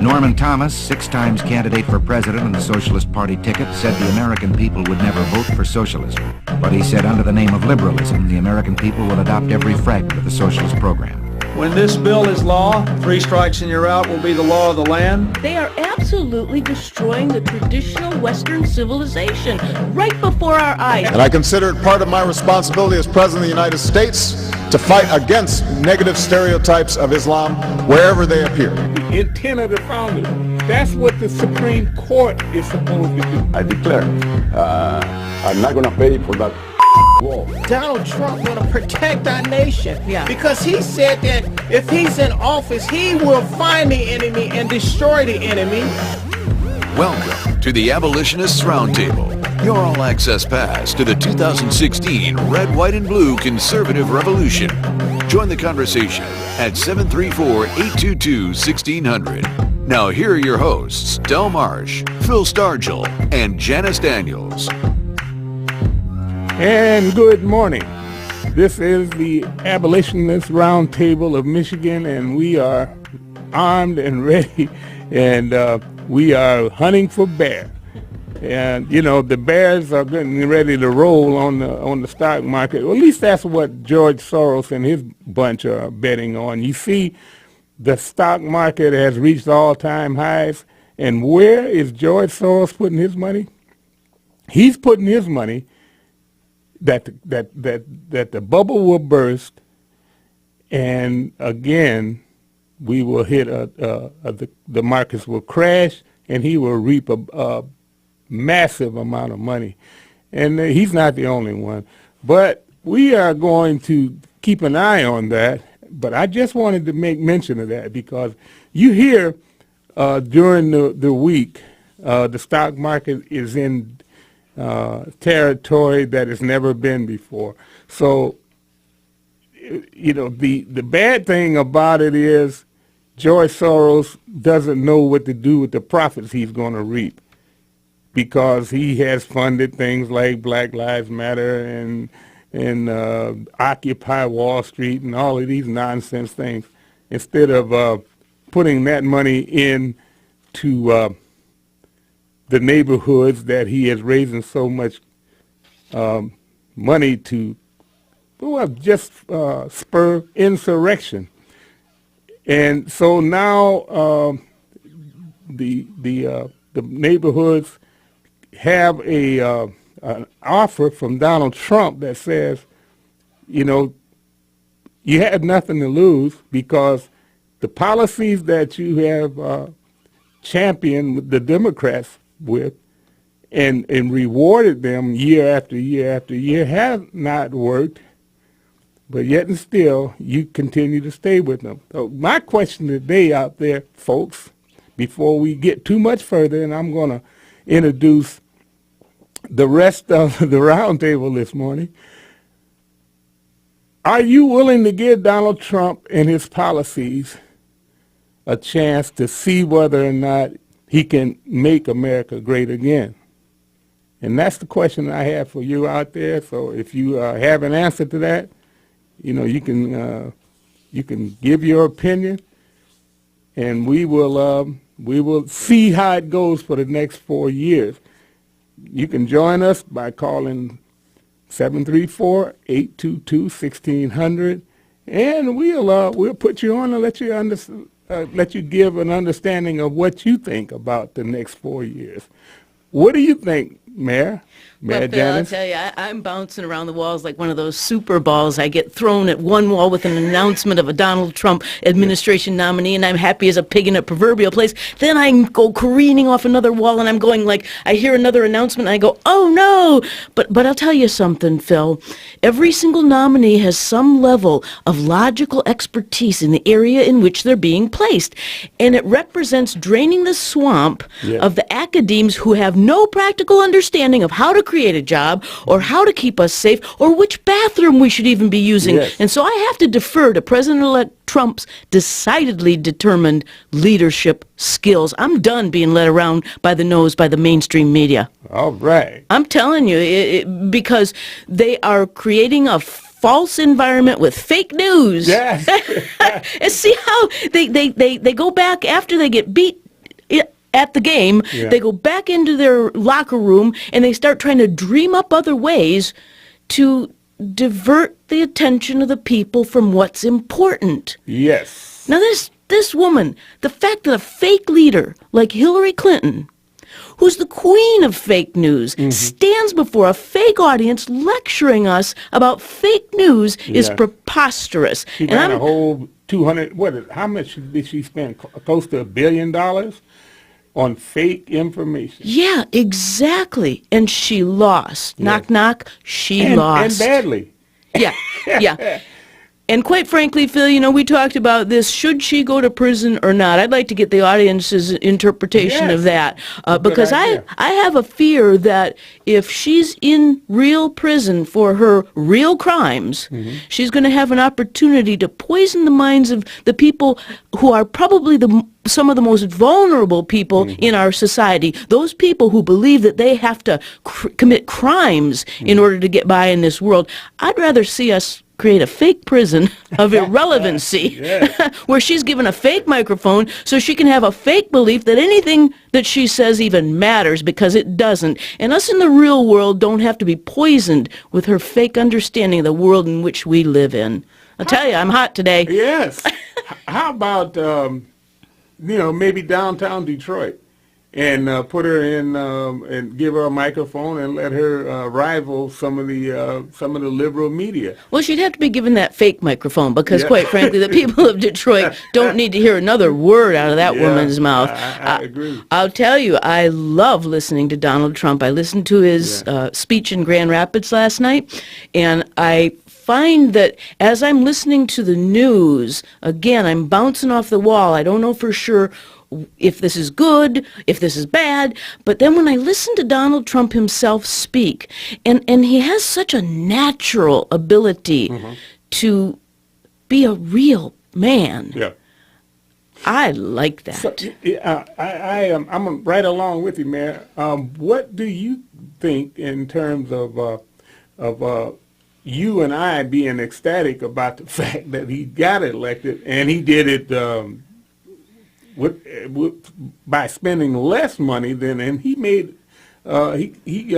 Norman Thomas, 6 times candidate for president on the Socialist Party ticket, said the American people would never vote for socialism. But he said under the name of liberalism, the American people will adopt every fragment of the socialist program. When this bill is law, 3 strikes and you're out will be the law of the land. They are absolutely destroying the traditional Western civilization right before our eyes. And I consider it part of my responsibility as President of the United States to fight against negative stereotypes of Islam wherever they appear. The intent of the founders, that's what the Supreme Court is supposed to do. I declare, I'm not going to pay for that wall. Donald Trump want to protect our nation because he said that if he's in office, he will find the enemy and destroy the enemy. Welcome to the Abolitionists Roundtable, your all-access pass to the 2016 Red, White, and Blue Conservative Revolution. Join the conversation at 734-822-1600. Now here are your hosts, Del Marsh, Phil Stargell, and Janice Daniels. And good morning. This is the Abolitionist Roundtable of Michigan, and we are armed and ready, and we are hunting for bear. And you know, the bears are getting ready to roll on the stock market. Well, at least that's what George Soros and his bunch are betting on. You see, the stock market has reached all-time highs, and where is George Soros putting his money? He's putting his money that the bubble will burst, and again we will hit the markets will crash, and he will reap a massive amount of money. And he's not the only one, but we are going to keep an eye on that. But I just wanted to make mention of that because you hear during the week the stock market is in territory that has never been before. So, you know, the bad thing about it is George Soros doesn't know what to do with the profits he's going to reap because he has funded things like Black Lives Matter and Occupy Wall Street and all of these nonsense things instead of putting that money into the neighborhoods that he is raising so much money to, well, just spur insurrection. And so now the neighborhoods have an offer from Donald Trump that says, you know, you had nothing to lose because the policies that you have championed the Democrats with and rewarded them year after year after year have not worked, but yet and still you continue to stay with them. So my question today out there, folks, before we get too much further, and I'm going to introduce the rest of the roundtable this morning, are you willing to give Donald Trump and his policies a chance to see whether or not he can make America great again? And that's the question I have for you out there. So if you have an answer to that, you know, you can give your opinion, and we will see how it goes for the next 4 years. You can join us by calling 734-822-1600, and we'll put you on and let you give an understanding of what you think about the next 4 years. What do you think, Mayor? Well, Phil, I'll tell you, I'm bouncing around the walls like one of those super balls. I get thrown at one wall with an announcement of a Donald Trump administration nominee, and I'm happy as a pig in a proverbial place. Then I go careening off another wall, and I'm going like, I hear another announcement, and I go, oh no! But I'll tell you something, Phil. Every single nominee has some level of logical expertise in the area in which they're being placed, and it represents draining the swamp of the academics who have no practical understanding of how to create a job or how to keep us safe or which bathroom we should even be using. Yes. And so I have to defer to President-elect Trump's decidedly determined leadership skills. I'm done being led around by the nose by the mainstream media. All right. I'm telling you, because they are creating a false environment with fake news. Yes. And see how they go back after they get beat at the game. Yeah. They go back into their locker room and they start trying to dream up other ways to divert the attention of the people from what's important. Yes. Now this woman, the fact that a fake leader like Hillary Clinton, who's the queen of fake news, stands before a fake audience lecturing us about fake news is Yeah. preposterous. She ran a whole 200, how much did she spend? Close to $1 billion on fake information. Yeah, exactly. And she lost. Yeah. Knock, knock, she And lost. badly. Yeah, yeah. And quite frankly, Phil, you know, we talked about this. Should she go to prison or not? I'd like to get the audience's interpretation of that. Because I have a fear that if she's in real prison for her real crimes, she's going to have an opportunity to poison the minds of the people who are probably some of the most vulnerable people in our society. Those people who believe that they have to commit crimes in order to get by in this world. I'd rather see us create a fake prison of irrelevancy where she's given a fake microphone so she can have a fake belief that anything that she says even matters, because it doesn't. And us in the real world don't have to be poisoned with her fake understanding of the world in which we live in. I'll tell you, I'm hot today. Yes. How about, maybe downtown Detroit and put her in and give her a microphone and let her rival some of the liberal media. Well, she'd have to be given that fake microphone because, quite frankly, the people of Detroit don't need to hear another word out of that woman's mouth. I agree. I'll tell you, I love listening to Donald Trump. I listened to his speech in Grand Rapids last night, and I find that as I'm listening to the news, again, I'm bouncing off the wall. I don't know for sure if this is good, if this is bad, but then when I listen to Donald Trump himself speak, and he has such a natural ability to be a real man. Yeah. I like that. So, I'm right along with you, man. What do you think in terms of you and I being ecstatic about the fact that he got elected, and he did it by spending less money and he made he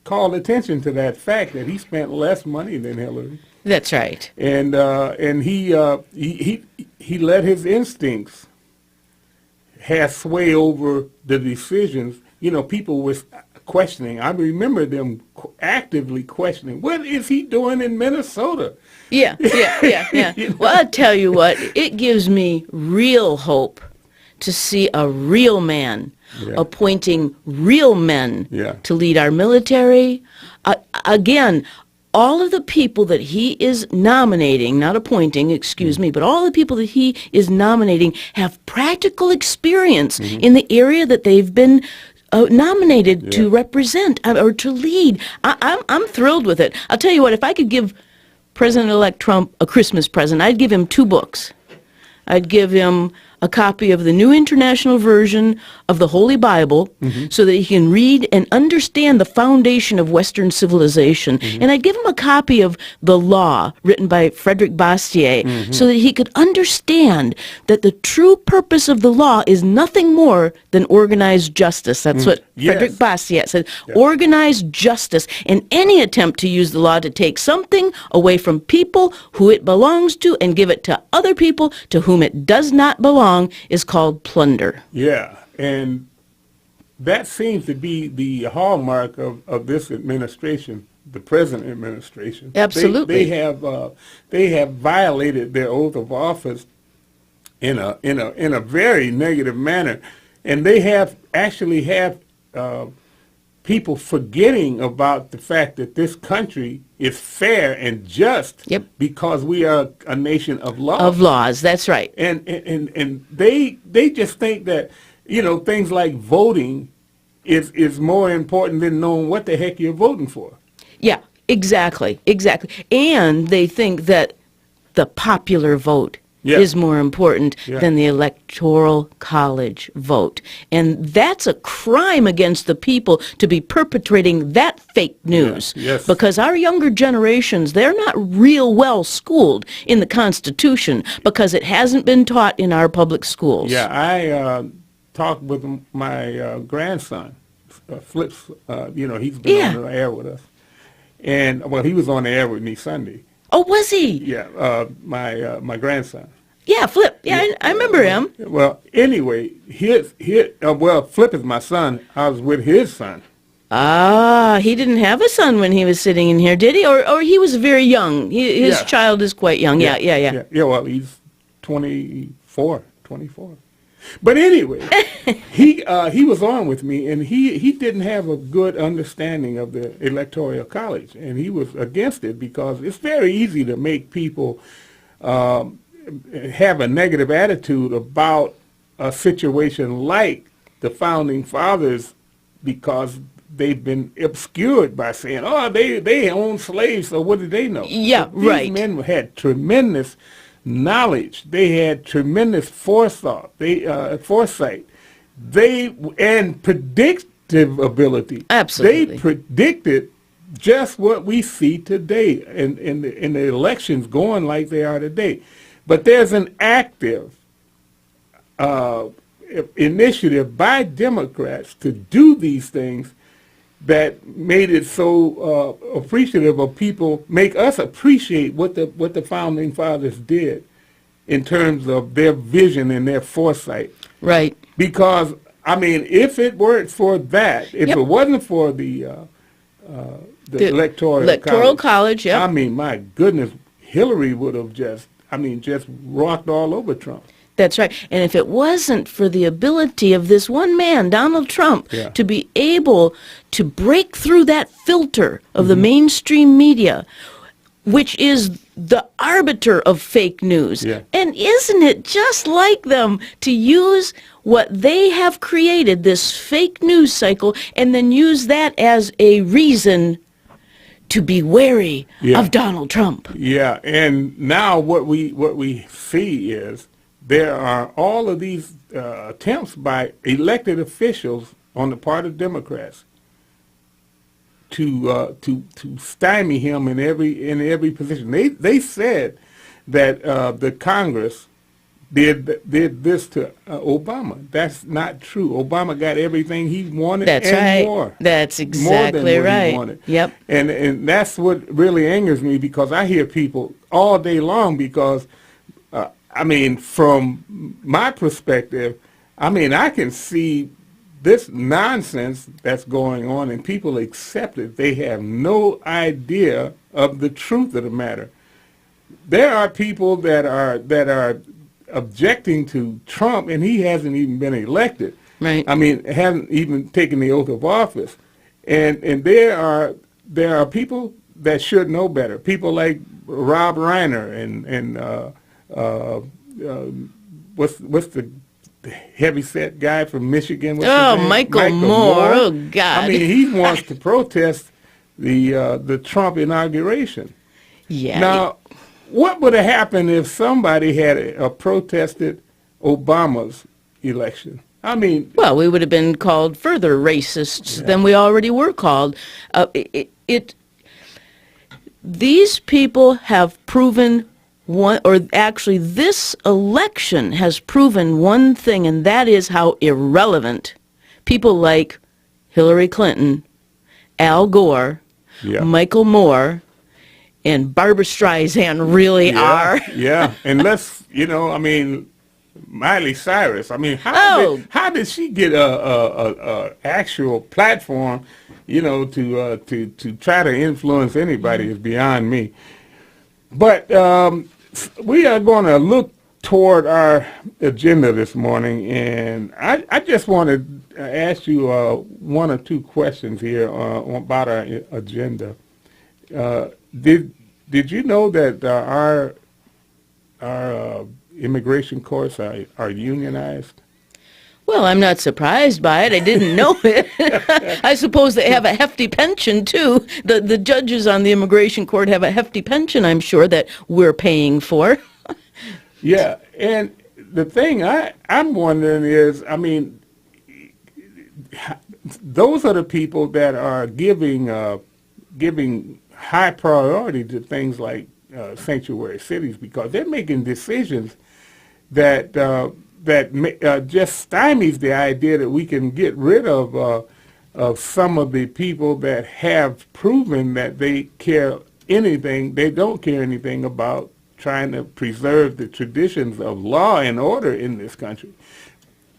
called attention to that fact that he spent less money than Hillary. That's right. And he let his instincts have sway over the decisions. You know, people were questioning. I remember them actively questioning, what is he doing in Minnesota? Yeah. Well, I'll tell you what, it gives me real hope to see a real man appointing real men to lead our military. Again, all of the people that he is nominating, not appointing, excuse me, but all the people that he is nominating have practical experience in the area that they've been nominated to represent or to lead. I'm thrilled with it. I'll tell you what, if I could give President-elect Trump a Christmas present, I'd give him 2 books. I'd give him a copy of the New International Version of the Holy Bible so that he can read and understand the foundation of Western civilization. And I'd give him a copy of The Law, written by Frederick Bastiat, so that he could understand that the true purpose of the law is nothing more than organized justice. That's what Frederick Bastiat said. Organized justice. And any attempt to use the law to take something away from people who it belongs to and give it to other people to whom it does not belong is called plunder. Yeah, and that seems to be the hallmark of this administration, the present administration. Absolutely. They have violated their oath of office in a very negative manner, and they have people forgetting about the fact that this country is fair and just because we are a nation of law. Of laws, that's right. And they just think that, things like voting is more important than knowing what the heck you're voting for. Yeah, exactly. And they think that the popular vote is more important than the Electoral College vote. And that's a crime against the people to be perpetrating that fake news. Because our younger generations, they're not real well schooled in the Constitution because it hasn't been taught in our public schools. Yeah, talked with my grandson, Flips. He's been on the air with us. And, well, he was on the air with me Sunday. Oh, was he? Yeah, my grandson. Yeah, Flip. Yeah, I remember him. Well, anyway, Flip is my son. I was with his son. Ah, he didn't have a son when he was sitting in here, did he? Or he was very young. His child is quite young. Yeah. Yeah, well, he's 24. But anyway, he was on with me, and he didn't have a good understanding of the Electoral College, and he was against it because it's very easy to make people have a negative attitude about a situation like the Founding Fathers because they've been obscured by saying, oh, they own slaves, so what did they know? Yeah, but these men had tremendous knowledge. They had tremendous foresight. And predictive ability. Absolutely. They predicted just what we see today in the elections going like they are today. But there's an active initiative by Democrats to do these things that made it so appreciative of people, make us appreciate what the Founding Fathers did in terms of their vision and their foresight. Right. Because, I mean, if it weren't for that, if it wasn't for the Electoral College, yeah. I mean, my goodness, Hillary would have just rocked all over Trump. That's right. And if it wasn't for the ability of this one man, Donald Trump, to be able to break through that filter of the mainstream media, which is the arbiter of fake news. Yeah. And isn't it just like them to use what they have created, this fake news cycle, and then use that as a reason to be wary of Donald Trump? Yeah, and now what we see is there are all of these attempts by elected officials on the part of Democrats to stymie him in every position. They said that the Congress did this to Obama. That's not true. Obama got everything he wanted and more. That's exactly more than what right. He wanted. Yep. And that's what really angers me because I hear people all day long because I mean, from my perspective, I mean, I can see this nonsense that's going on and people accept it. They have no idea of the truth of the matter. There are people that are objecting to Trump and he hasn't even been elected. Right. I mean, hasn't even taken the oath of office. And there are people that should know better. People like Rob Reiner and what's the heavyset guy from Michigan? Michael Moore. Oh, God. I mean, he wants to protest the Trump inauguration. Yeah. Now, what would have happened if somebody had protested Obama's election? I mean, well, we would have been called further racists than we already were called. These people have proven this election has proven one thing, and that is how irrelevant people like Hillary Clinton, Al Gore, Michael Moore, and Barbra Streisand really are. Yeah, and I mean, Miley Cyrus. I mean, how did she get a actual platform, to try to influence anybody is beyond me. But we are going to look toward our agenda this morning, and I just want to ask you one or two questions here about our agenda. Did you know that our immigration courts are unionized? Well, I'm not surprised by it. I didn't know it. I suppose they have a hefty pension, too. The judges on the immigration court have a hefty pension, I'm sure, that we're paying for. Yeah, and the thing I'm wondering is, I mean, those are the people that are giving high priority to things like sanctuary cities because they're making decisions that just stymies the idea that we can get rid of some of the people that have proven that they don't care anything about trying to preserve the traditions of law and order in this country.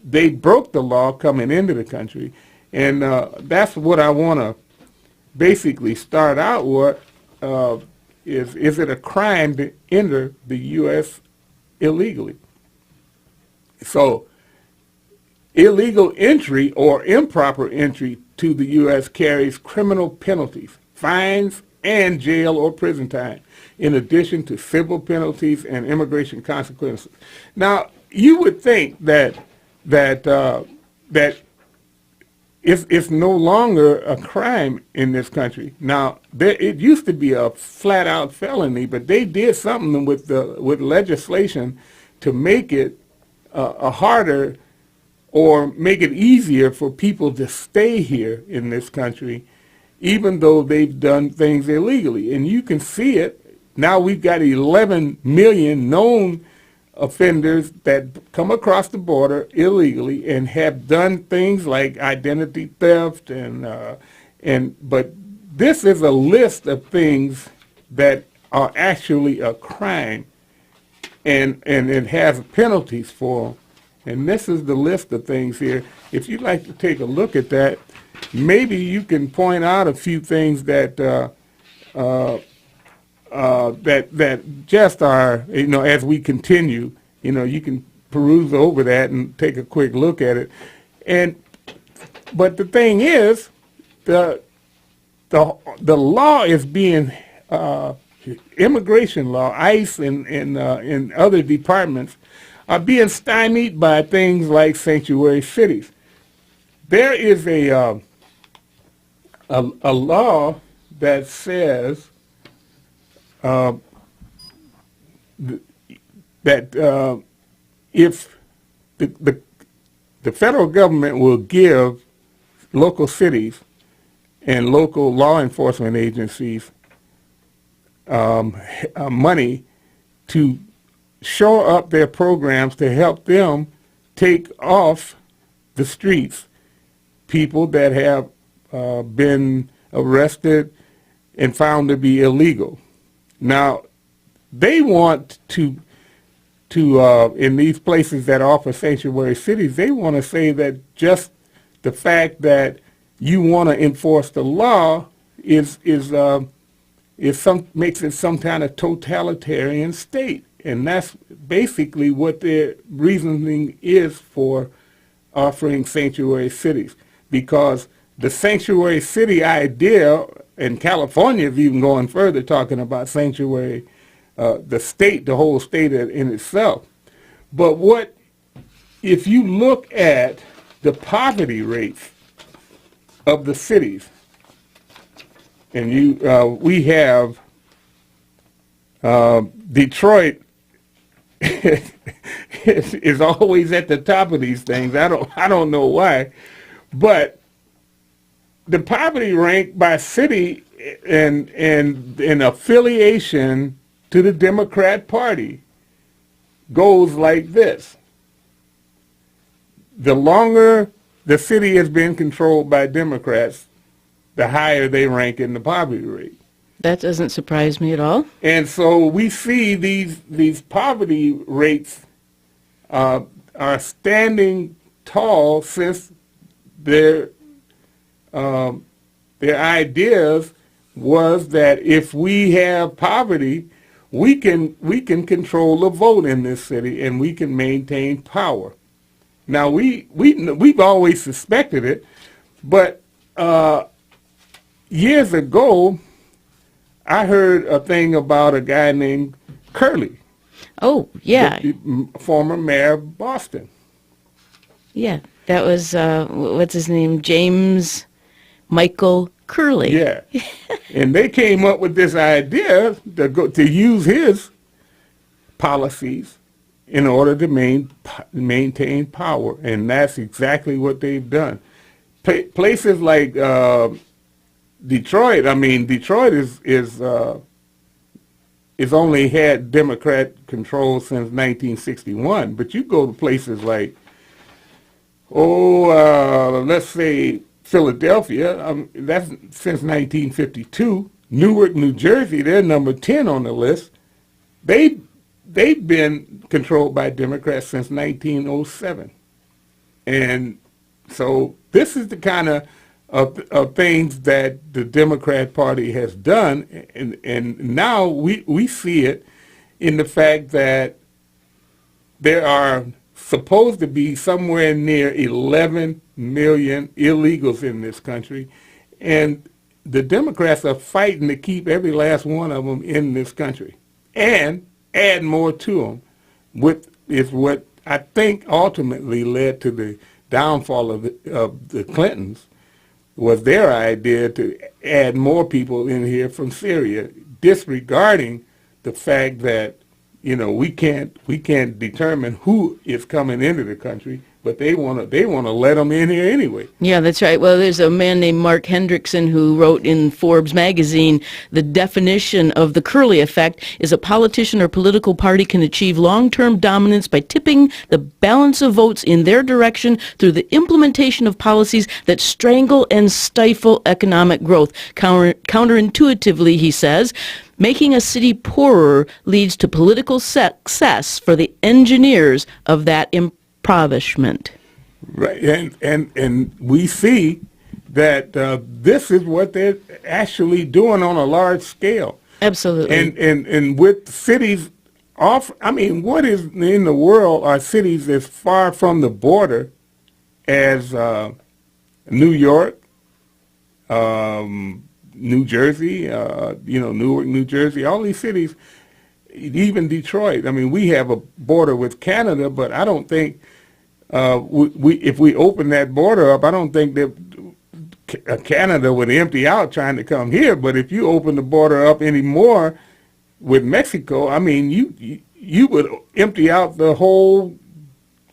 They broke the law coming into the country, and that's what I want to basically start out with. Is it a crime to enter the U.S. illegally? So illegal entry or improper entry to the U.S. carries criminal penalties, fines, and jail or prison time, in addition to civil penalties and immigration consequences. Now, you would think that it's no longer a crime in this country. Now, it used to be a flat-out felony, but they did something with legislation to make it harder or make it easier for people to stay here in this country, even though they've done things illegally. And you can see it. Now we've got 11 million known offenders that come across the border illegally and have done things like identity theft but this is a list of things that are actually a crime, and it has penalties for them. And this is the list of things here. If you'd like to take a look at that, maybe you can point out a few things that that just are, as we continue, you can peruse over that and take a quick look at it. But the thing is, the law is being immigration law, ICE, and other departments are being stymied by things like sanctuary cities. There is a law that says that if the federal government will give local cities and local law enforcement agencies money to shore up their programs to help them take off the streets people that have been arrested and found to be illegal. Now, they want to in these places that offer sanctuary cities, they want to say that just the fact that you want to enforce the law makes it some kind of totalitarian state. And that's basically what their reasoning is for offering sanctuary cities. Because the sanctuary city idea, and California is even going further, talking about sanctuary, the whole state in itself. But if you look at the poverty rates of the cities, and we have Detroit is always at the top of these things. I don't know why, but the poverty rank by city and affiliation to the Democrat Party goes like this. The longer the city has been controlled by Democrats, the higher they rank in the poverty rate. That doesn't surprise me at all. And so we see these poverty rates are standing tall since their ideas was that if we have poverty, we can control the vote in this city and we can maintain power. Now we've always suspected it, but years ago, I heard a thing about a guy named Curley. Oh, yeah. The former mayor of Boston. Yeah, that was, what's his name, James Michael Curley. Yeah. And they came up with this idea to use his policies in order to maintain power. And that's exactly what they've done. Places like Detroit, Detroit is it's only had Democrat control since 1961. But you go to places like, let's say Philadelphia, that's since 1952. Newark, New Jersey, they're number 10 on the list. They've been controlled by Democrats since 1907. And so this is the kind of things that the Democrat Party has done, and now we see it in the fact that there are supposed to be somewhere near 11 million illegals in this country, and the Democrats are fighting to keep every last one of them in this country and add more to them, is what I think ultimately led to the downfall of the Clintons. Was their idea to add more people in here from Syria, disregarding the fact that, you know, we can't determine who is coming into the country, but they want to let them in here anyway. Yeah, that's right. Well, there's a man named Mark Hendrickson who wrote in Forbes magazine, the definition of the Curley Effect is a politician or political party can achieve long-term dominance by tipping the balance of votes in their direction through the implementation of policies that strangle and stifle economic growth. Counterintuitively, he says, making a city poorer leads to political success for the engineers of that impoverishment. Right, and we see that this is what they're actually doing on a large scale. Absolutely. And with cities off, I mean, what is in the world are cities as far from the border as New York, New Jersey, Newark, New Jersey, all these cities, even Detroit. I mean, we have a border with Canada, but I don't think if we open that border up, I don't think that Canada would empty out trying to come here. But if you open the border up anymore with Mexico, I mean, you would empty out the whole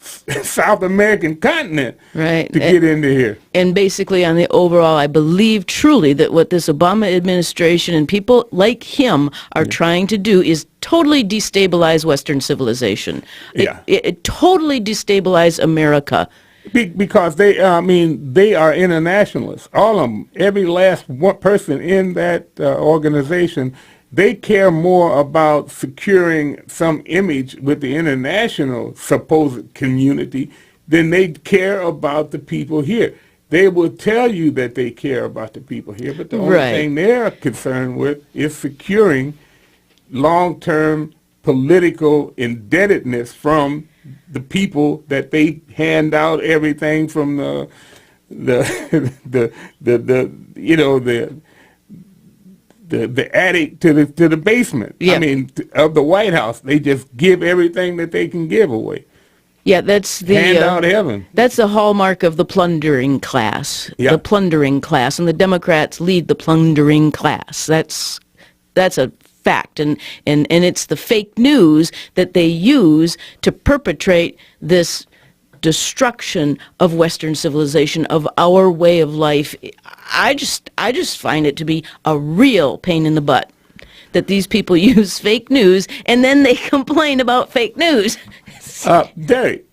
South American continent, right, to get into here. And basically on the overall, I believe truly that what this Obama administration and people like him are trying to do is totally destabilize Western civilization. Yeah. It totally destabilize America. Because they are internationalists. All of them, every last one person in that organization, they care more about securing some image with the international supposed community than they care about the people here. They will tell you that they care about the people here, but the only thing they're concerned with is securing long-term political indebtedness from the people that they hand out everything from the attic to the basement. Yeah. I mean, of the White House, they just give everything that they can give away. Yeah, that's the hand out heaven. That's the hallmark of the plundering class. Yep. The plundering class, and the Democrats lead the plundering class. That's a fact, and it's the fake news that they use to perpetrate this destruction of Western civilization, of our way of life. I just find it to be a real pain in the butt that these people use fake news and then they complain about fake news. Derek,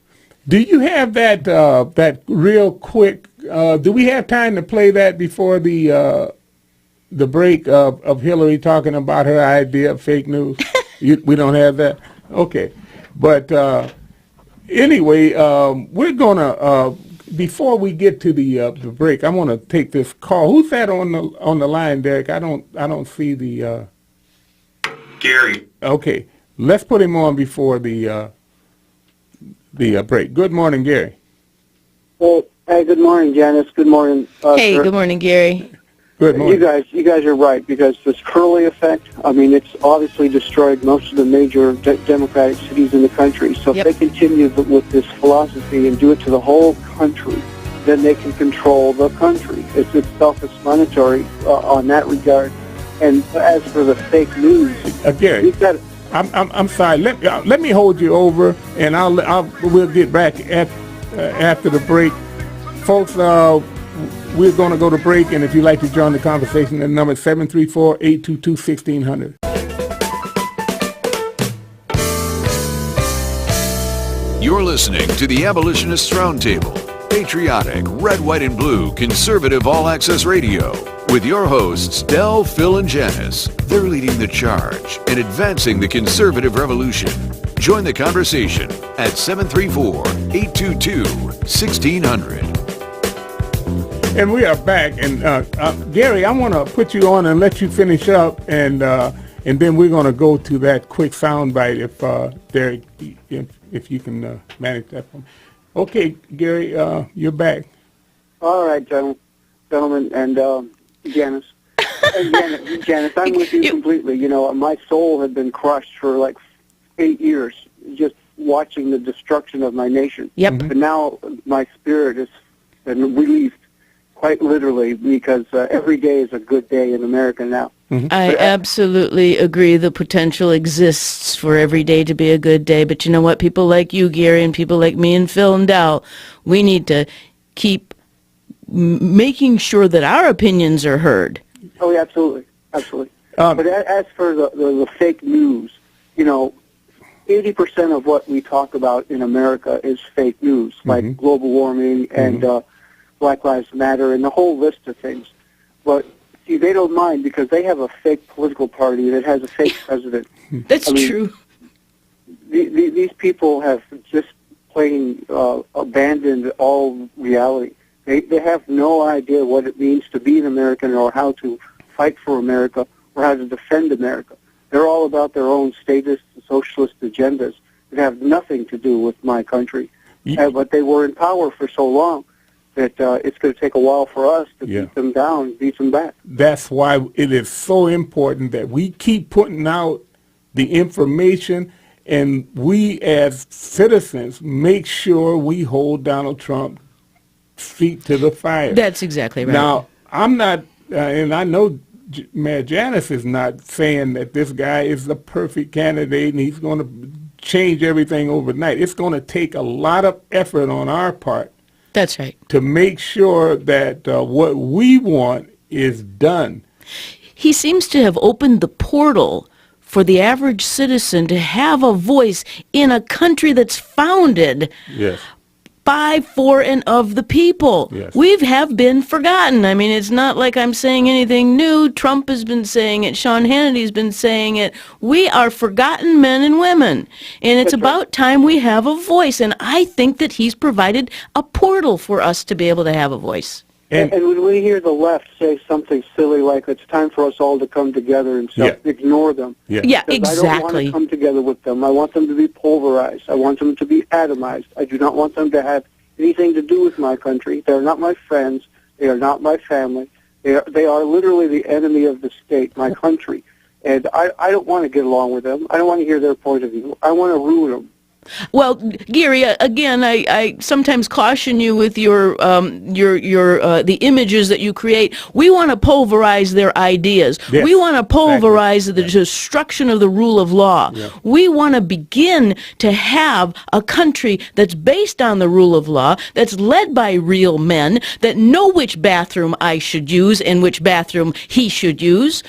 do you have that real quick? Do we have time to play that before the break of Hillary talking about her idea of fake news? We don't have that? Okay. But anyway, we're going to, before we get to the break, I want to take this call. Who's that on the line, Derek? I don't see the... Gary. Okay. Let's put him on before the break. Good morning, Gary. Hey, good morning, Janice. Good morning. Hey, sir. Good morning, Gary. Good morning. You guys are right, because this Curley Effect, I mean, it's obviously destroyed most of the major democratic cities in the country. So if they continue with this philosophy and do it to the whole country, then they can control the country. It's self-explanatory on that regard. And as for the fake news, Gary, I'm sorry. Let me hold you over, and we'll get back after the break, folks. We're going to go to break, and if you'd like to join the conversation, the number is 734-822-1600. You're listening to the Abolitionists Roundtable, patriotic, red, white, and blue, conservative all-access radio, with your hosts, Del, Phil, and Janice. They're leading the charge and advancing the conservative revolution. Join the conversation at 734-822-1600. And we are back. And Gary, I want to put you on and let you finish up, and then we're going to go to that quick soundbite if you can manage that for me. Okay, Gary, you're back. All right, gentlemen, and Janice. Janice, I'm with you completely. You know, my soul had been crushed for like 8 years just watching the destruction of my nation. Yep. But now my spirit has been relieved, quite literally, because every day is a good day in America now. I absolutely agree. The potential exists for every day to be a good day. But you know what? People like you, Gary, and people like me and Phil and Dal, we need to keep making sure that our opinions are heard. Oh, yeah, absolutely. Absolutely. But as for the fake news, you know, 80% of what we talk about in America is fake news, like global warming and Black Lives Matter and the whole list of things. But see, they don't mind because they have a fake political party that has a fake president. That's true. These people have just plain abandoned all reality. They have no idea what it means to be an American or how to fight for America or how to defend America. They're all about their own statist and socialist agendas that have nothing to do with my country. But they were in power for so long that it's going to take a while for us to beat them down, beat them back. That's why it is so important that we keep putting out the information, and we as citizens make sure we hold Donald Trump's feet to the fire. That's exactly right. Now, I'm not, and I know Mayor Janice is not saying that this guy is the perfect candidate and he's going to change everything overnight. It's going to take a lot of effort on our part. That's right. To make sure that what we want is done. He seems to have opened the portal for the average citizen to have a voice in a country that's founded by, for, and of the people. We have been forgotten. I mean, it's not like I'm saying anything new. Trump has been saying it. Sean Hannity's been saying it. We are forgotten men and women. And it's about time we have a voice. And I think that he's provided a portal for us to be able to have a voice. And when we hear the left say something silly like it's time for us all to come together and stuff, ignore them. Yeah, exactly. I don't want to come together with them. I want them to be pulverized. I want them to be atomized. I do not want them to have anything to do with my country. They're not my friends. They are not my family. They are literally the enemy of the state, my country. And I don't want to get along with them. I don't want to hear their point of view. I want to ruin them. Well, Gary, again, I sometimes caution you with your the images that you create. We want to pulverize their ideas. Yes, we want to pulverize the destruction of the rule of law. We want to begin to have a country that's based on the rule of law, that's led by real men, that know which bathroom I should use and which bathroom he should use.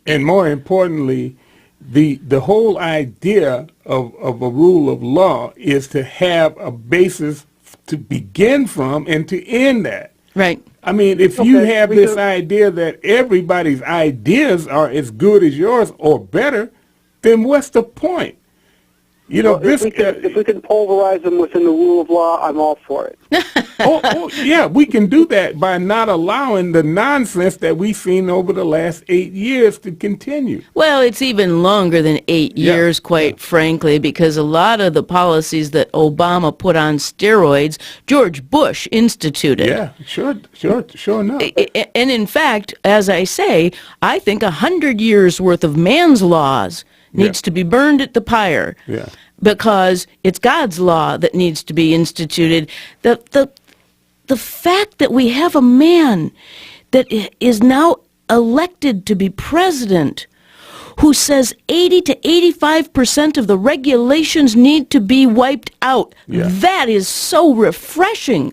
And more importantly, the whole idea of a rule of law is to have a basis to begin from and to end at. Right. I mean, if you have this idea that everybody's ideas are as good as yours or better, then what's the point? You know, if we can pulverize them within the rule of law, I'm all for it. Yeah, we can do that by not allowing the nonsense that we've seen over the last 8 years to continue. Well, it's even longer than 8 years, quite frankly, because a lot of the policies that Obama put on steroids, George Bush instituted. Yeah, sure enough. And in fact, as I say, I think 100 years worth of man's laws needs to be burned at the pyre, because it's God's law that needs to be instituted. The fact that we have a man that is now elected to be president who says 80 to 85% of the regulations need to be wiped out, that is so refreshing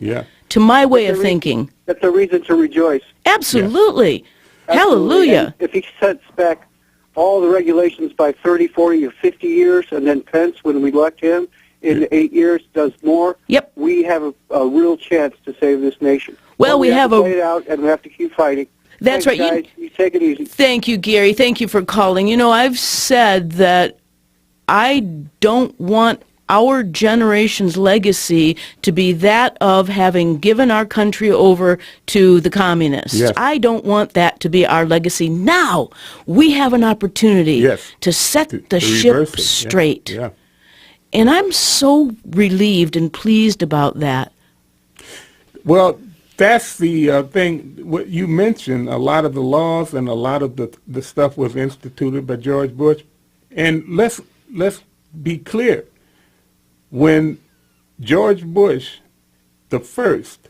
to my way of thinking. That's a reason to rejoice. Absolutely. Hallelujah. And if he sets back all the regulations by 30, 40, or 50 years, and then Pence, when we elect him, in 8 years does more, we have a real chance to save this nation. Well, but we have to play it out, and we have to keep fighting. That's Thanks, right. guys. You take it easy. Thank you, Gary. Thank you for calling. You know, I've said that I don't want our generation's legacy to be that of having given our country over to the communists. Yes. I don't want that to be our legacy. Now we have an opportunity to set the ship straight. Yeah. And I'm so relieved and pleased about that. Well, that's the thing. What you mentioned, a lot of the laws and a lot of the stuff was instituted by George Bush. And let's be clear. When George Bush, the first,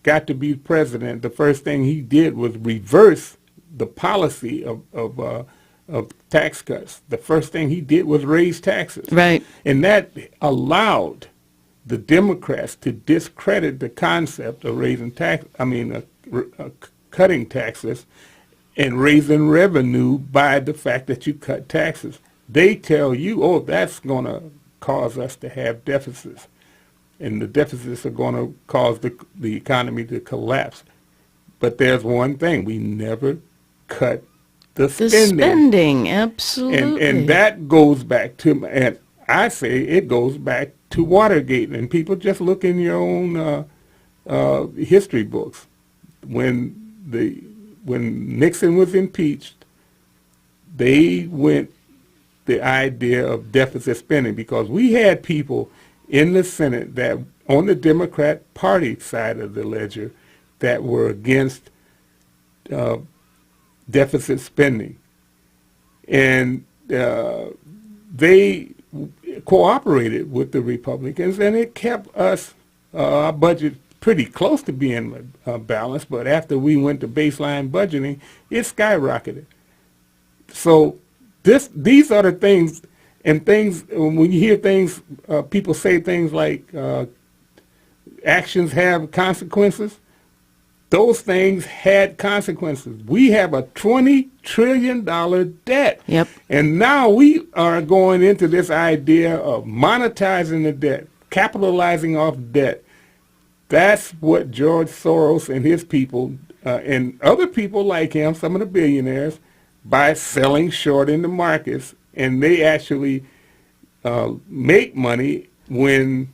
got to be president, the first thing he did was reverse the policy of tax cuts. The first thing he did was raise taxes. Right. And that allowed the Democrats to discredit the concept of cutting taxes and raising revenue by the fact that you cut taxes. They tell you, oh, that's going to cause us to have deficits, and the deficits are going to cause the economy to collapse. But there's one thing: we never cut the spending. Absolutely. And that goes back to, and I say it goes back to Watergate. And people just look in your own history books. When Nixon was impeached, they went the idea of deficit spending, because we had people in the Senate that on the Democrat Party side of the ledger that were against deficit spending. And they cooperated with the Republicans, and it kept our budget pretty close to being balanced. But after we went to baseline budgeting, it skyrocketed. So these are the things, and things, when you hear things, people say things like actions have consequences. Those things had consequences. We have a $20 trillion debt. Yep. And now we are going into this idea of monetizing the debt, capitalizing off debt. That's what George Soros and his people, and other people like him, some of the billionaires, by selling short in the markets, and they actually make money when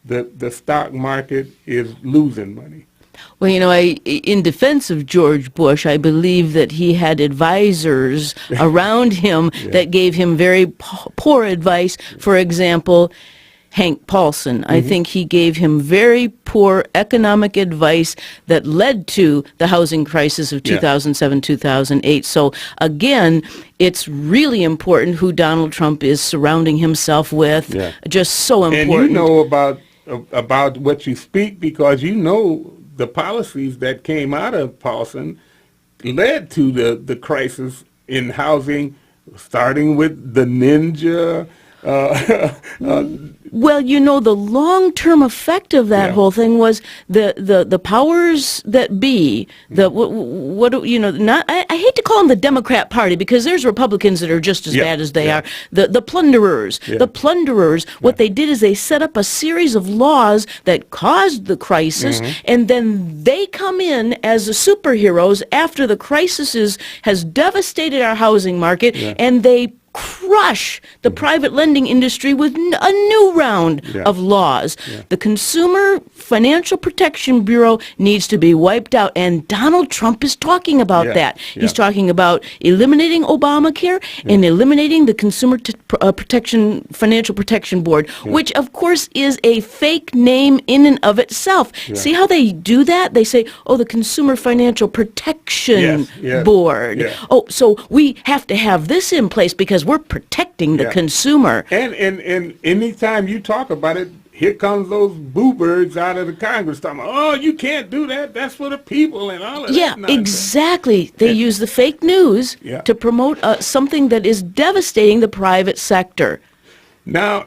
the stock market is losing money. Well, you know, in defense of George Bush, I believe that he had advisors around him that gave him very poor advice. For example, Hank Paulson. I think he gave him very poor economic advice that led to the housing crisis of 2007, 2008. So again, it's really important who Donald Trump is surrounding himself with. Just so important. And you know about what you speak, because you know the policies that came out of Paulson led to the crisis in housing, starting with the ninja. Well, you know, the long-term effect of that whole thing was the powers that be, what you know, not I hate to call them the Democrat Party, because there's Republicans that are just as bad as they are. The plunderers, what they did is they set up a series of laws that caused the crisis, and then they come in as the superheroes after the crisis has devastated our housing market, and they crush the private lending industry with a new round of laws. The Consumer Financial Protection Bureau needs to be wiped out, and Donald Trump is talking about that. He's talking about eliminating Obamacare and eliminating the Consumer Financial Protection Board, which of course is a fake name in and of itself. See how they do that? They say, oh, the Consumer Financial Protection Board. Oh, so we have to have this in place because we're protecting the consumer. And anytime you talk about it, here comes those boo birds out of the Congress talking about, oh, you can't do that. That's for the people and all of that. Yeah, exactly. They use the fake news to promote something that is devastating the private sector. Now,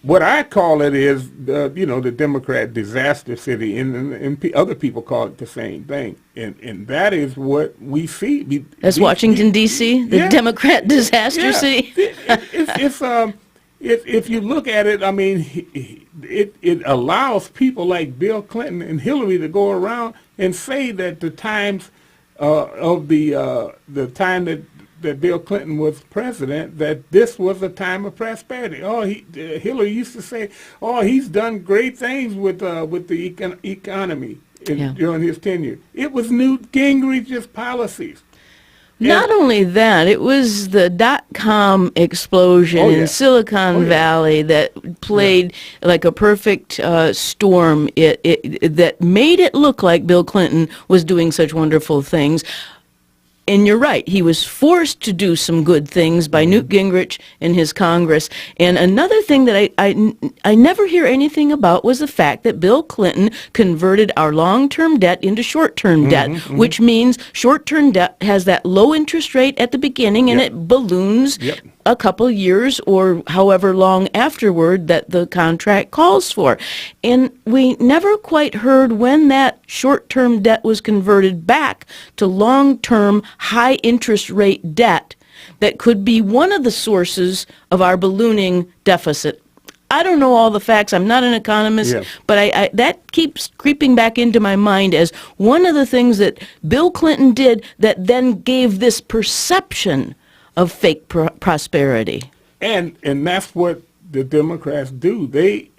what I call it is, the Democrat disaster city, and other people call it the same thing. And that is what we see. That's Washington, D.C., the Democrat disaster city. if you look at it, I mean, it allows people like Bill Clinton and Hillary to go around and say that the times of the time that Bill Clinton was president, that this was a time of prosperity. Oh, Hillary used to say, oh, he's done great things with the economy during his tenure. It was Newt Gingrich's policies. Not only that, it was the dot-com explosion in Silicon Valley that played like a perfect storm. That made it look like Bill Clinton was doing such wonderful things. And you're right, he was forced to do some good things by Newt Gingrich and his Congress. And another thing that I never hear anything about was the fact that Bill Clinton converted our long-term debt into short-term debt, which means short-term debt has that low interest rate at the beginning and it balloons a couple years or however long afterward that the contract calls for. And we never quite heard when that short-term debt was converted back to long-term high interest rate debt that could be one of the sources of our ballooning deficit. I don't know all the facts. I'm not an economist, but I that keeps creeping back into my mind as one of the things that Bill Clinton did that then gave this perception of fake prosperity. And that's what the Democrats do. They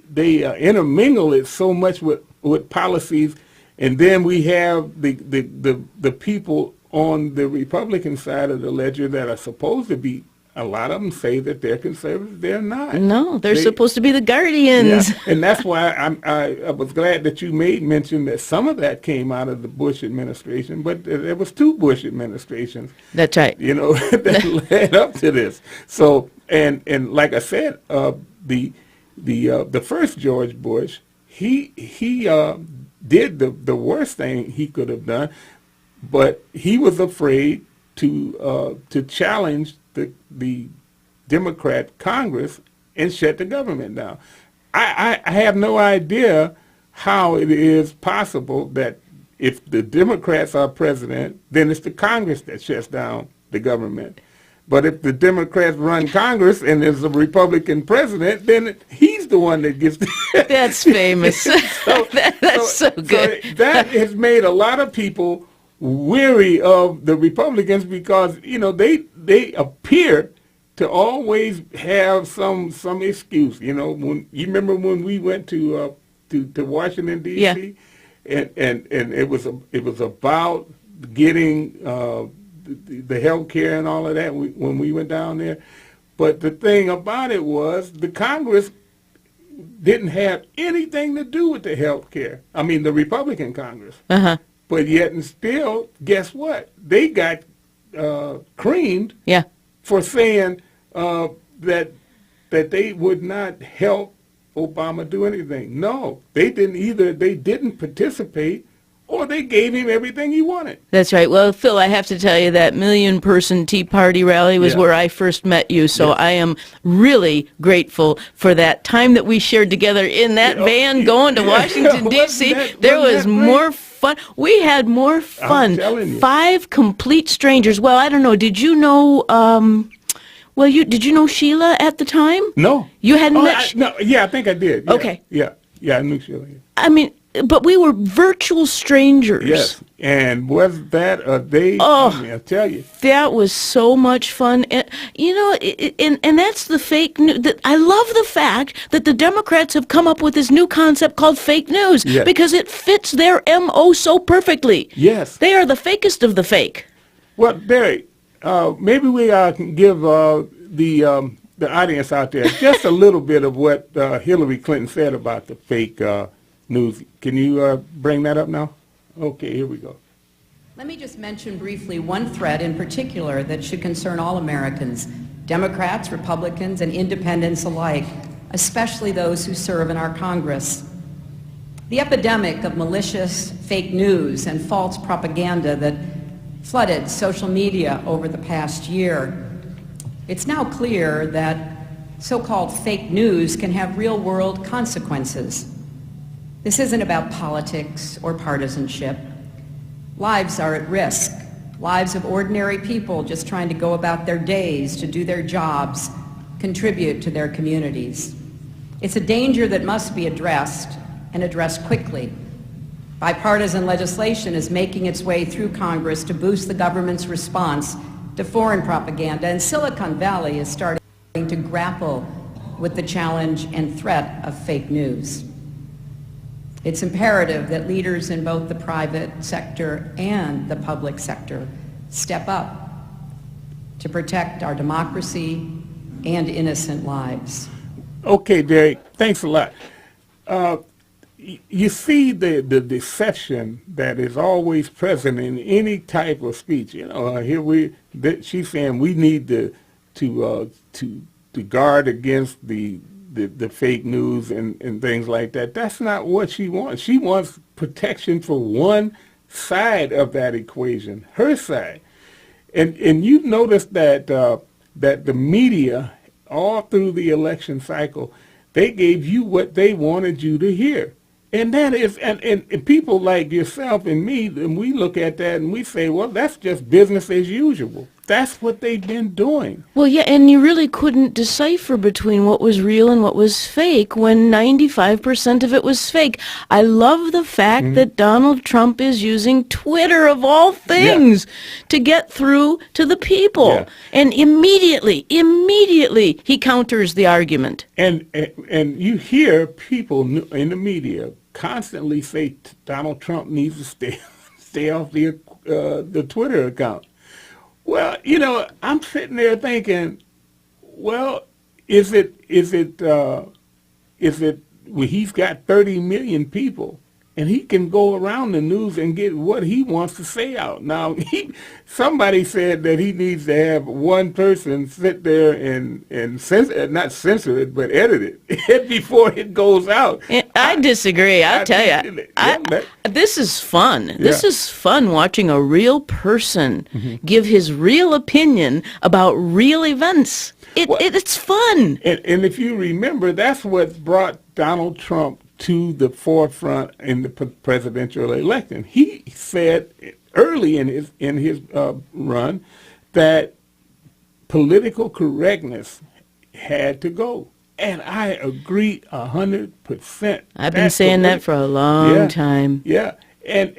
intermingle it so much with policies, and then we have the people on the Republican side of the ledger that are supposed to be, a lot of them say that they're conservatives. They're not. No, they're supposed to be the guardians. Yeah. And that's why I was glad that you made mention that some of that came out of the Bush administration, but there was 2 Bush administrations. That's right. You know, that led up to this. So, and like I said, the first George Bush, he did the worst thing he could have done, but he was afraid to challenge the Democrat Congress and shut the government down. I have no idea how it is possible that if the Democrats are president, then it's the Congress that shuts down the government. But if the Democrats run Congress and there's a Republican president, then he's the one that gets That's famous. That's so good. So that has made a lot of people weary of the Republicans because, you know, they appear to always have some excuse. You know, when you remember when we went to Washington D.C. and it was about getting the health care and all of that when we went down there. But the thing about it was the Congress didn't have anything to do with the health care. I mean, the Republican Congress. But yet and still, guess what? They got creamed for saying that they would not help Obama do anything. No, they didn't either. They didn't participate, or they gave him everything he wanted. That's right. Well, Phil, I have to tell you that million-person Tea Party rally was where I first met you, so I am really grateful for that time that we shared together in that van going to Washington, D.C. There was more fun. We had more fun. I'm telling you. 5 complete strangers. Well, I don't know. Did you know... did you know Sheila at the time? No. You hadn't met... No, I think I did. Yeah. Okay. Yeah, I knew Sheila. Yeah. I mean... But we were virtual strangers. Yes, and was that a day? Oh, I mean, I tell you, that was so much fun. And, you know, and that's the fake news. I love the fact that the Democrats have come up with this new concept called fake news because it fits their MO so perfectly. Yes, they are the fakest of the fake. Well, Barry, maybe we can give the audience out there just a little bit of what Hillary Clinton said about the fake news. Can you bring that up now? Okay, here we go. Let me just mention briefly one threat in particular that should concern all Americans, Democrats, Republicans, and independents alike, especially those who serve in our Congress. The epidemic of malicious fake news and false propaganda that flooded social media over the past year. It's now clear that so-called fake news can have real-world consequences. This isn't about politics or partisanship. Lives are at risk. Lives of ordinary people just trying to go about their days, to do their jobs, contribute to their communities. It's a danger that must be addressed, and addressed quickly. Bipartisan legislation is making its way through Congress to boost the government's response to foreign propaganda, and Silicon Valley is starting to grapple with the challenge and threat of fake news. It's imperative that leaders in both the private sector and the public sector step up to protect our democracy and innocent lives. Okay, Derek, thanks a lot. You see the deception that is always present in any type of speech. You know, she's saying we need to guard against the fake news and things like that. That's not what she wants. She wants protection for one side of that equation, her side. And you've noticed that that the media, all through the election cycle, they gave you what they wanted you to hear. And that is, and people like yourself and me, and we look at that and we say, well, that's just business as usual. That's what they've been doing. Well, yeah, and you really couldn't decipher between what was real and what was fake when 95% of it was fake. I love the fact that Donald Trump is using Twitter, of all things, to get through to the people. Yeah. And immediately, he counters the argument. And you hear people in the media constantly say Donald Trump needs to stay off the Twitter account. Well, you know, I'm sitting there thinking, well, is it well, he's got 30 million people, and he can go around the news and get what he wants to say out. Now, somebody said that he needs to have one person sit there and not censor it, but edit it before it goes out. I disagree. I'll tell you. This is fun. Yeah. This is fun watching a real person give his real opinion about real events. It's fun. And if you remember, that's what brought Donald Trump to the forefront in the presidential election. He said early in his run that political correctness had to go. And I agree 100%. I've been saying that for a long time. Yeah, and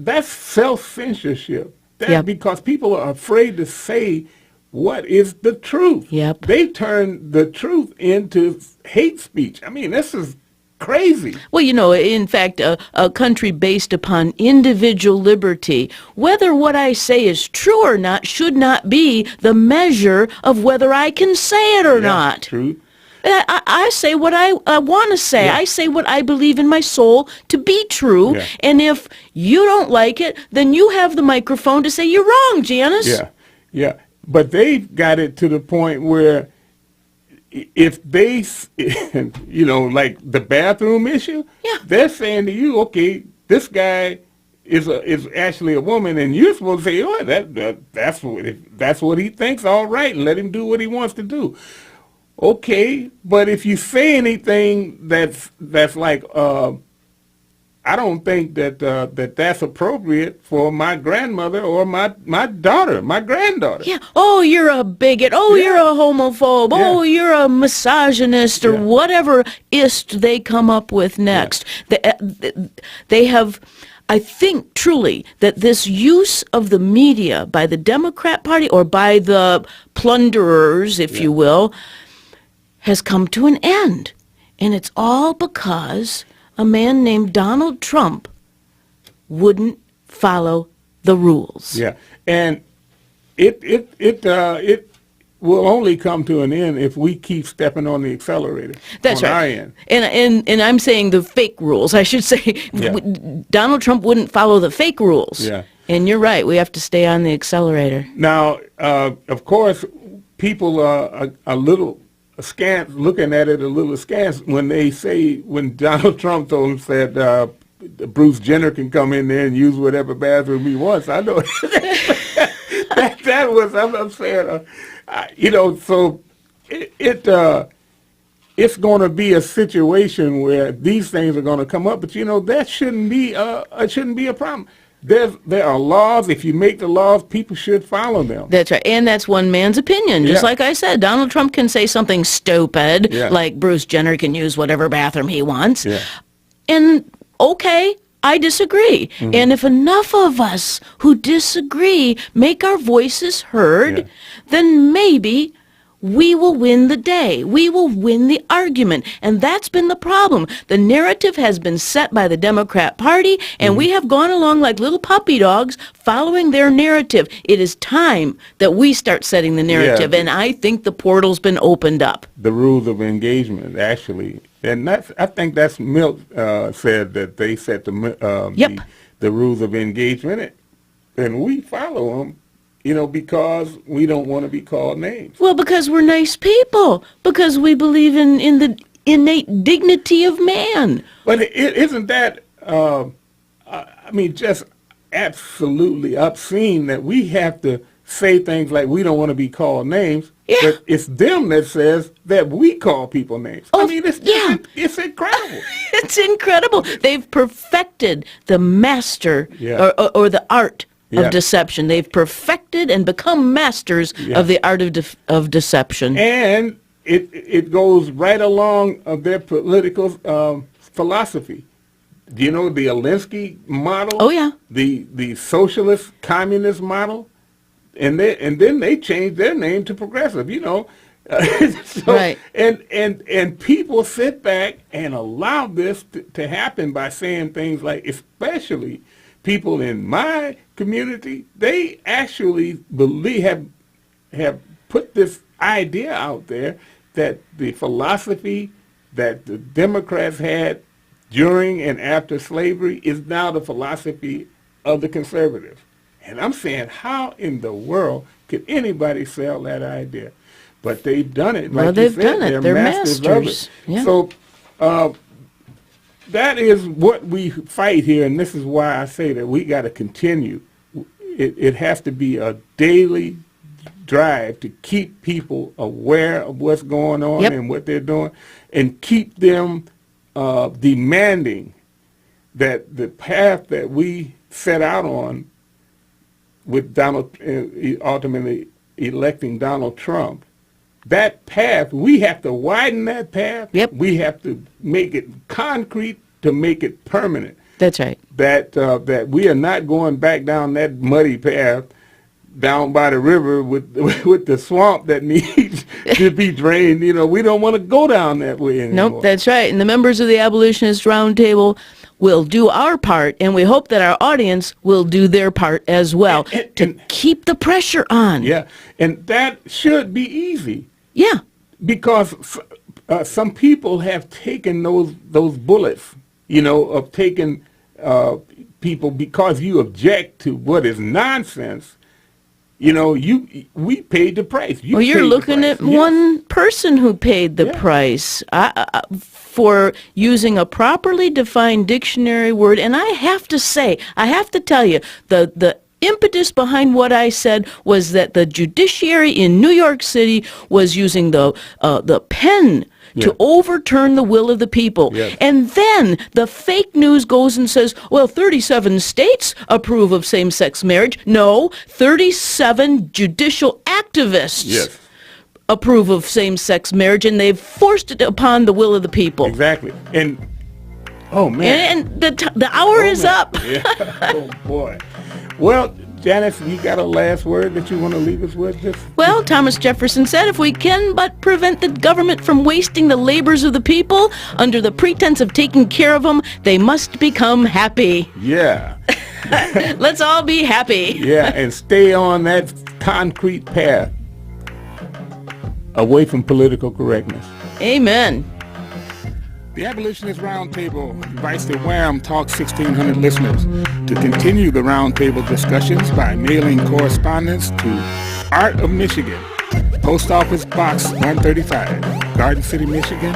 that's self-censorship. Because people are afraid to say what is the truth. Yep. They turn the truth into hate speech. I mean, this is crazy. Well, you know, in fact, a country based upon individual liberty, whether what I say is true or not, should not be the measure of whether I can say it or not. True. I say what I want to say. I say what I believe in my soul to be true. Yeah. And if you don't like it, then you have the microphone to say you're wrong, Janice. Yeah. But they've got it to the point where if they, you know, like the bathroom issue, they're saying to you, okay, this guy is actually a woman, and you're supposed to say, oh, that's what he thinks, all right, and let him do what he wants to do. Okay, but if you say anything that's like, I don't think that's appropriate for my grandmother or my daughter, my granddaughter. Yeah. Oh, you're a bigot. Oh, you're a homophobe. Yeah. Oh, you're a misogynist, or whatever ist they come up with next. Yeah. They have, I think truly that this use of the media by the Democrat Party, or by the plunderers, if you will, has come to an end. And it's all because a man named Donald Trump wouldn't follow the rules. Yeah, and it will only come to an end if we keep stepping on the accelerator. That's on right. Our end. And I'm saying the fake rules. I should say Donald Trump wouldn't follow the fake rules. Yeah. And you're right. We have to stay on the accelerator. Now, of course, people are a little askance, looking at it a little askance when they say, when Donald Trump told him that Bruce Jenner can come in there and use whatever bathroom he wants. I know that was, I'm saying, you know, so it's going to be a situation where these things are going to come up, but you know that shouldn't be a problem. There are laws. If you make the laws, people should follow them. That's right. And that's one man's opinion. Just like I said, Donald Trump can say something stupid, like Bruce Jenner can use whatever bathroom he wants. Yeah. And, okay, I disagree. And if enough of us who disagree make our voices heard, then maybe we will win the day. We will win the argument. And that's been the problem. The narrative has been set by the Democrat Party, and we have gone along like little puppy dogs following their narrative. It is time that we start setting the narrative, and I think the portal's been opened up. The rules of engagement, actually. And that's, I think that's Milt said that they set the rules of engagement, and we follow them. You know, because we don't want to be called names. Well, because we're nice people. Because we believe in the innate dignity of man. But isn't that, just absolutely obscene that we have to say things like we don't want to be called names, but it's them that says that we call people names. Oh, I mean, it's incredible. It's incredible. They've perfected the master or the art of deception. They've perfected and become masters of the art of deception. And it goes right along of their political philosophy. Do you know the Alinsky model? Oh, yeah. The socialist communist model? And then they changed their name to progressive, you know. Right. And people sit back and allow this to happen by saying things like, especially people in my community, they actually have put this idea out there that the philosophy that the Democrats had during and after slavery is now the philosophy of the conservatives. And I'm saying, how in the world could anybody sell that idea? But they've done it. Well, they've done it. They're masters of it. Yeah. So that is what we fight here, and this is why I say that we got to continue. It has to be a daily drive to keep people aware of what's going on and what they're doing, and keep them demanding that the path that we set out on with Donald, ultimately electing Donald Trump, that path, we have to widen that path. We have to make it concrete to make it permanent. That's right. That we are not going back down that muddy path down by the river with the swamp that needs to be drained. You know, we don't want to go down that way anymore. Nope, that's right. And the members of the Abolitionist Roundtable will do our part, and we hope that our audience will do their part as well to keep the pressure on. Yeah, and that should be easy. Yeah. Because some people have taken those bullets, you know, of taking people because you object to what is nonsense. You know, we paid the price. Well, you're looking at one person who paid the price for using a properly defined dictionary word. And I have to tell you, the impetus behind what I said was that the judiciary in New York City was using the pen to overturn the will of the people. And then the fake news goes and says, well, 37 states approve of same-sex marriage. No, 37 judicial activists approve of same-sex marriage, and they've forced it upon the will of the people. Exactly. And, oh, man. And the hour is up. Oh, boy. Well, Janice, you got a last word that you want to leave us with? Well, Thomas Jefferson said, if we can but prevent the government from wasting the labors of the people under the pretense of taking care of them, they must become happy. Yeah. Let's all be happy. Yeah, and stay on that concrete path away from political correctness. Amen. The Abolitionist Roundtable invites the Wham Talk 1600 listeners to continue the roundtable discussions by mailing correspondence to Art of Michigan, Post Office Box 135, Garden City, Michigan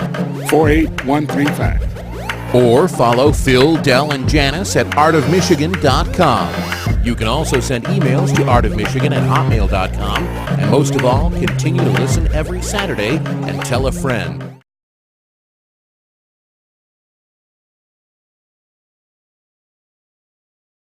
48135. Or follow Phil, Del, and Janice at artofmichigan.com. You can also send emails to artofmichigan@hotmail.com. And most of all, continue to listen every Saturday and tell a friend.